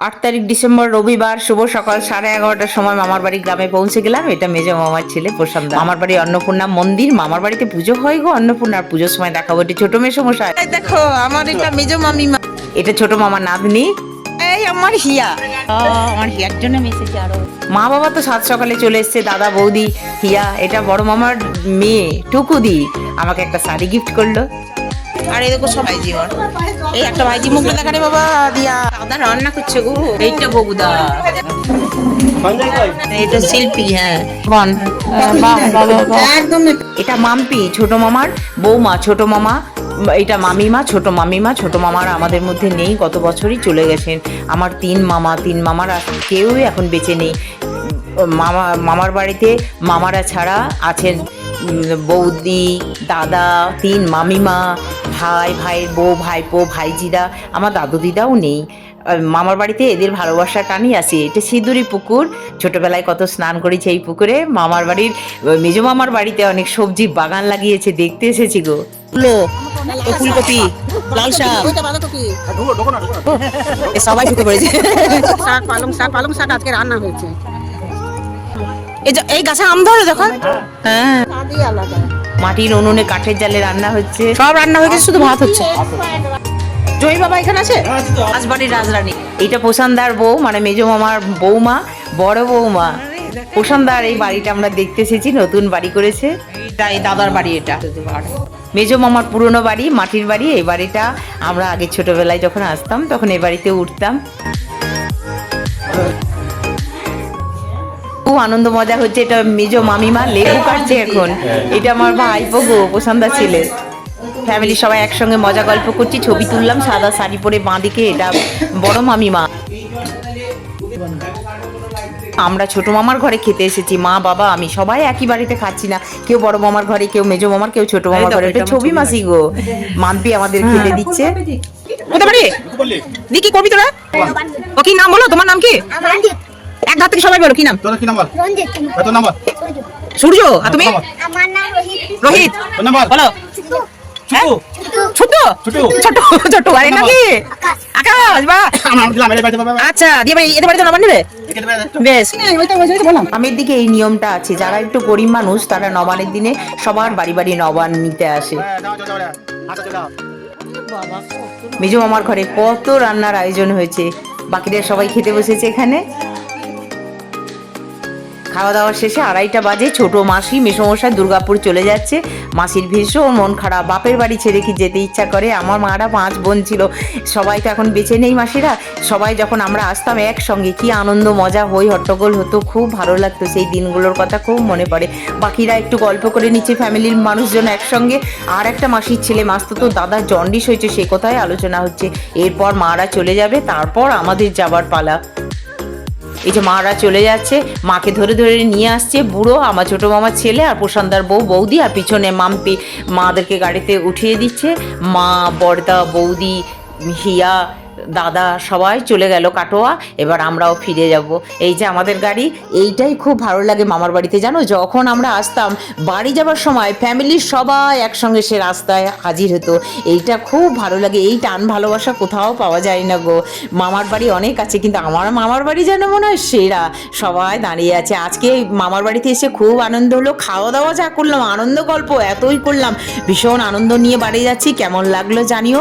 8 তারিখ ডিসেম্বর রবিবার শুভ সকাল 11:30টার সময় মামার বাড়ি গ্রামে পৌঁছে গেলাম। এটা মেজো মামার ছেলে প্রশান্ত। মামার বাড়ি অন্নপূর্ণা মন্দির, মামার বাড়িতে পুজো হয় গো। অন্নপূর্ণার পুজোর সময় দেখাবো। এটা ছোট মেসোমশাই, দেখো আমার এটা মেজো মামিমা, এটা ছোট মামার নাতনি, এই আমার হিয়া। আমার হিয়ার জন্য মেসেছে আরো। মা বাবা তো সাত সকালে চলে এসছে, দাদা বৌদি হিয়া। এটা বড় মামার মেয়ে টুকুদি আমাকে একটা শাড়ি গিফট করলো। আর এই দেখো সব ভাইজি আমার। এই একটা ভাইজি মুখটা দেখা রে বাবা দিয়া। দাদা রান্না করছে গো। এইটা বগুদা, এটা শিল্পী। হ্যাঁ বন একদম। এটা মাম্পি ছোট মামার বৌমা, ছোট মামা এটা মামিমা, ছোট মামিমা। ছোট মামারা আমাদের মধ্যে নেই, গত বছরই চলে গেছেন। আমার তিন মামারা কেউই এখন বেঁচে নেই। মামার বাড়িতে মামারা ছাড়া আছেন বৌদি, দাদা, তিন মামিমা, ভাইয়ের বউ, ভাইপো, ভাইজিরা। আমার দাদু দিদাও নেই। মামার বাড়িতে এদের ভালোবাসা টানই আসে। এটা সিঁদুরি পুকুর, ছোটবেলায় কত স্নান করেছে এই পুকুরে। মামার বাড়ির মেজো মামার বাড়িতে অনেক সবজি বাগান লাগিয়েছে, দেখতে এসেছি গো। ফুলকপি, লাল শাক, সবাই ঢুকে পড়েছে। পালং শাক আজকে রান্না হয়েছে। এই গাছে আম ধরে দেখো। হ্যাঁ মাটির উনুনে কাঠের জালে রান্না হচ্ছে, সব রান্না হয়ে গেছে, শুধু ভাত হচ্ছে। জয় বাবা এখানে আছে, রাজবাড়ির রাজরানী। এটা প্রশান্তার বউ, মানে মেজো মামার বৌমা, বড় বৌমা। প্রশান্তার এই বাড়িটা আমরা দেখতে এসেছি, নতুন বাড়ি করেছে। এই দাদার বাড়ি এটা। মেজো মামার পুরনো বাড়ি, মাটির বাড়ি। এই বাড়িটা আমরা আগে ছোটবেলায় যখন আসতাম তখন এই বাড়িতে উঠতাম। খুব আনন্দ মজা হচ্ছে। এটা মেজো মামিমা লেবু কাটছে এখন। এটা আমার ভাইপো গো, প্রশান্তা ছেলে। ফ্যামিলি সবাই একসঙ্গে মজা গল্প করছি, ছবি তুললাম। সাদা শাড়ি পরে বাঁদিকে এটা বড় মামিমা। আমরা ছোট মামার ঘরে খেতে এসেছি, মা বাবা আমি সবাই একই বাড়িতে খাচ্ছি না। কেউ বড় মামার ঘরে, কেউ মেজো মামার, কেউ ছোট মামার ঘরে। এটা ছবি মাসি গো, মাম্পি আমাদের খেতে দিচ্ছে। কোথায় বাড়ি? দি কি করবি তোরা? ও কি নাম বলো, তোমার নাম কি? এক ধার থেকে সবাই বলো কি নাম? তোর কি নাম্বার? তোর নাম্বার? সূর্য। আর তুমি? আমার নাম রোহিত। রোহিত। তোর নাম্বার? বলো। ছোট ছোট ছোট ছোট ছোট আরে নাকি? আকাশ বাহ। আমার দিলাম এর বাইতে বাবা। আচ্ছা দিয়ে ভাই এদের বাড়িতে নাম্বার নিবে? বেশ। গ্রামের দিকে এই নিয়মটা আছে, যারা একটু গরিব মানুষ তারা নবান্নের দিনে সবার বাড়ি বাড়ি নবান্ন নিতে আসে। মেজো মামার ঘরে কত রান্নার আয়োজন হয়েছে, বাকিরা সবাই খেতে বসেছে এখানে। খাওয়া দাওয়া শেষে 2:30 বাজে। ছোট মাসি মেসোমশাই দুর্গাপুর চলে যাচ্ছে। মাসির ভীষণ মন খারাপ, বাপের বাড়ি ছেড়ে কি যেতে ইচ্ছা করে। আমার মারা 5 বোন ছিল, সবাই তো এখন বেঁচে নেই মাসিরা। সবাই যখন আমরা আসতাম একসঙ্গে কি আনন্দ মজা হই হট্টগোল হতো, খুব ভালো লাগতো। সেই দিনগুলোর কথা খুব মনে পড়ে। বাকিরা একটু গল্প করে নিচ্ছে, ফ্যামিলির মানুষজন একসঙ্গে। আর একটা মাসির ছেলে মাসতো দাদার জন্ডিস হয়েছে, সে কথাই আলোচনা হচ্ছে। এরপর মারা চলে যাবে, তারপর আমাদের যাবার পালা। এই যে মারা চলে যাচ্ছে, মাকে ধরে ধরে নিয়ে আসছে বুড়ো, আমার ছোটো মামার ছেলে আর প্রশান্তার বউ বৌদি, আর পিছনে মাম্পি মাদেরকে গাড়িতে উঠিয়ে দিচ্ছে। মা, বড়দা, বৌদি, হিয়া, দাদা সবাই চলে গেল কাটোয়া। এবার আমরাও ফিরে যাব। এই যে আমাদের গাড়ি, এইটাই খুব ভালো লাগে মামার বাড়িতে। জানো, যখন আমরা আসতাম বাড়ি যাবার সময় ফ্যামিলির সবাই একসঙ্গে সে রাস্তায় হাজির হতো। এইটা খুব ভালো লাগে। এই টান ভালোবাসা কোথাও পাওয়া যায় না গো। মামার বাড়ি অনেক আছে, কিন্তু আমার মামার বাড়ি যেন মনে হয় সেরা। সবাই দাঁড়িয়ে আছে। আজকে মামার বাড়িতে এসে খুব আনন্দ হলো। খাওয়া দাওয়া যা করলাম, আনন্দ গল্প এতই করলাম, ভীষণ আনন্দ নিয়ে বাড়ি যাচ্ছি। কেমন লাগলো জানিও।